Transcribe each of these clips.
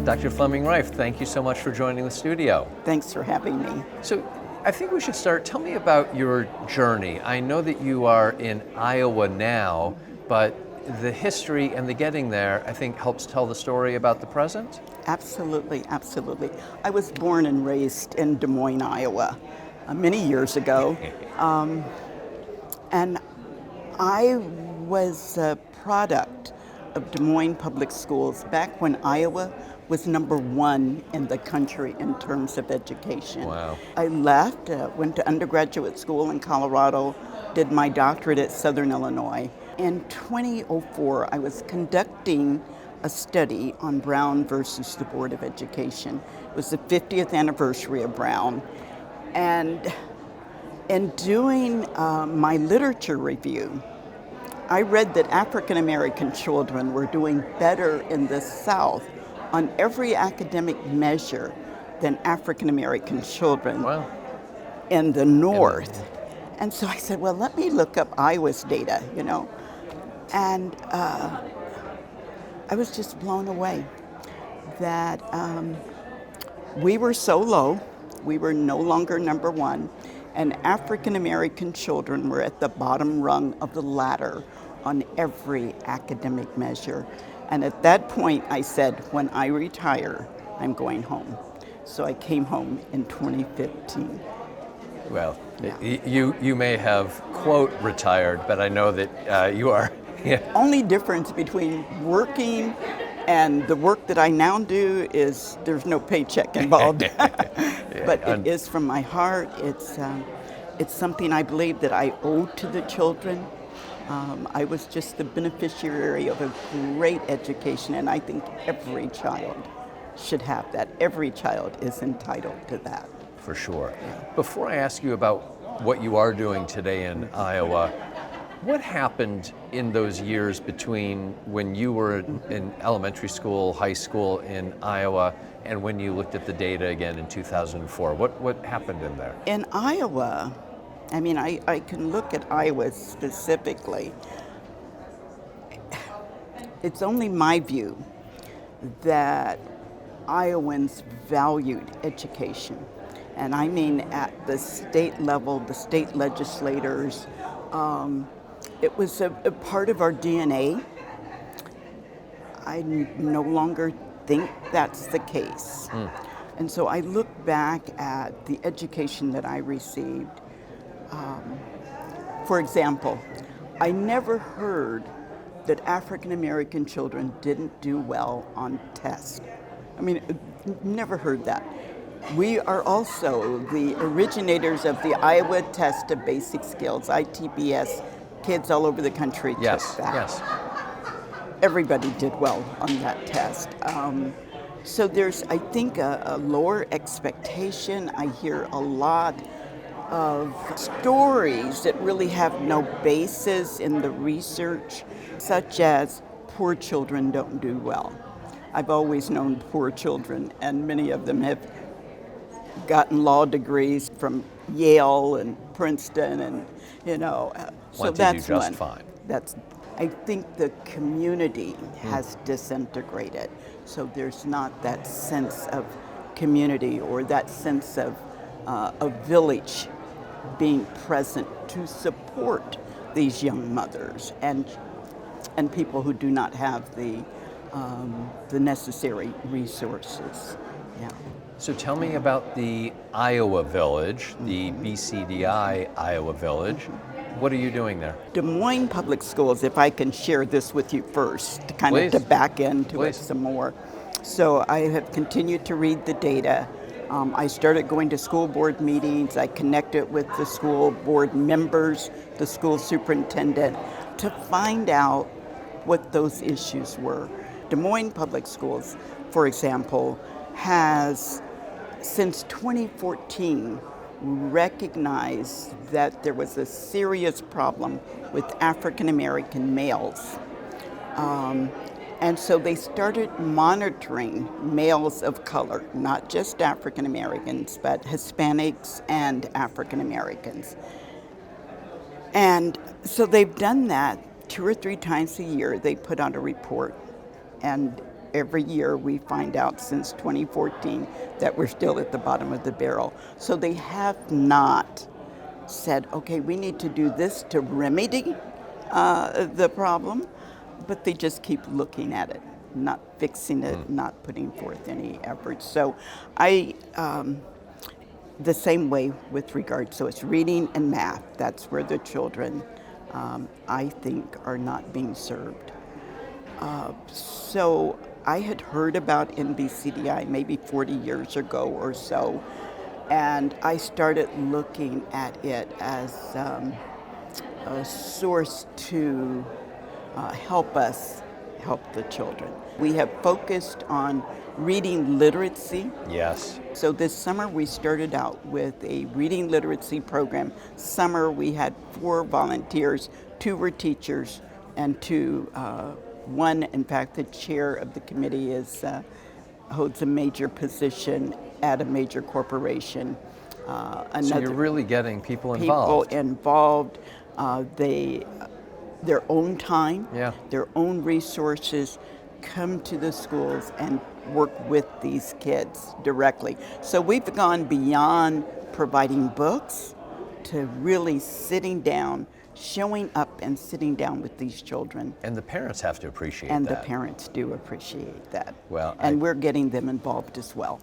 Dr. Fleming-Rife, thank you so much for joining the studio. Thanks for having me. So I think we should start. Tell me about your journey. I know that you are in Iowa now, but the history and the getting there, I think, helps tell the story about the present? Absolutely, absolutely. I was born and raised in Des Moines, Iowa, many years ago. And I was a product of Des Moines Public Schools back when Iowa was #1 in the country in terms of education. Wow. I left, went to undergraduate school in Colorado, did my doctorate at Southern Illinois. In 2004, I was conducting a study on Brown versus the Board of Education. It was the 50th anniversary of Brown. And in doing my literature review, I read that African American children were doing better in the South on every academic measure than African American children Wow. in the North. And so I said, well, let me look up Iowa's data, And I was just blown away that we were so low, we were no longer #1, and African American children were at the bottom rung of the ladder on every academic measure. And at that point, I said, when I retire, I'm going home. So I came home in 2015. Well, Yeah. you may have, quote, retired, but I know that you are. Yeah. Only difference between working and the work that I now do is there's no paycheck involved. But it is from my heart. It's something I believe that I owe to the children. I was just the beneficiary of a great education, and I think every child should have that. Every child is entitled to that. For sure. Before I ask you about what you are doing today in Iowa, what happened in those years between when you were in elementary school, high school in Iowa, and when you looked at the data again in 2004? What happened in there? In Iowa, I can look at Iowa specifically. It's only my view that Iowans valued education. And I mean at the state level, the state legislators, it was a part of our DNA. I no longer think that's the case. And so I look back at the education that I received. For example, I never heard that African American children didn't do well on tests. Never heard that. We are also the originators of the Iowa Test of Basic Skills, ITBS. Kids all over the country took that. Yes. Everybody did well on that test. So there's, I think, a lower expectation. I hear a lot of stories that really have no basis in the research, such as poor children don't do well. I've always known poor children, and many of them have gotten law degrees from Yale and Princeton, and so that's do just fine. I think the community has disintegrated, so there's not that sense of community or that sense of a village being present to support these young mothers and people who do not have the necessary resources. Yeah. So tell me about the Iowa Village, the BCDI-Iowa Village. What are you doing there? Des Moines Public Schools, if I can share this with you first, to kind Please. of to back into Please. it some more. So I have continued to read the data. I started going to school board meetings. I connected with the school board members, the school superintendent, to find out what those issues were. Des Moines Public Schools, for example, has since 2014 recognized that there was a serious problem with African American males. And so they started monitoring males of color, not just African Americans, but Hispanics and African Americans. And so they've done that 2 or 3 times a year. They put out a report. And every year we find out since 2014 that we're still at the bottom of the barrel. So they have not said, okay, we need to do this to remedy the problem, but they just keep looking at it, not fixing it, not putting forth any efforts. So the same way with regard, so it's reading and math. That's where the children, I think, are not being served. So I had heard about NBCDI maybe 40 years ago or so, and I started looking at it as a source to help us help the children. We have focused on reading literacy. Yes. So this summer we started out with a reading literacy program. Summer we had 4 volunteers, 2 were teachers, and 2, one, in fact, the chair of the committee holds a major position at a major corporation. So you're really getting people involved. Their own time, Yeah. their own resources, come to the schools and work with these kids directly. So we've gone beyond providing books to really sitting down, showing up and sitting down with these children. And the parents have to appreciate And that. the parents do appreciate that. Well, and we're getting them involved as well.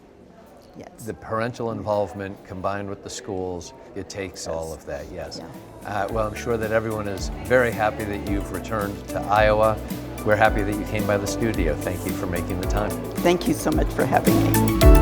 Yes. The parental involvement combined with the schools, it takes all of that, yes. Yeah. Well, I'm sure that everyone is very happy that you've returned to Iowa. We're happy that you came by the studio. Thank you for making the time. Thank you so much for having me.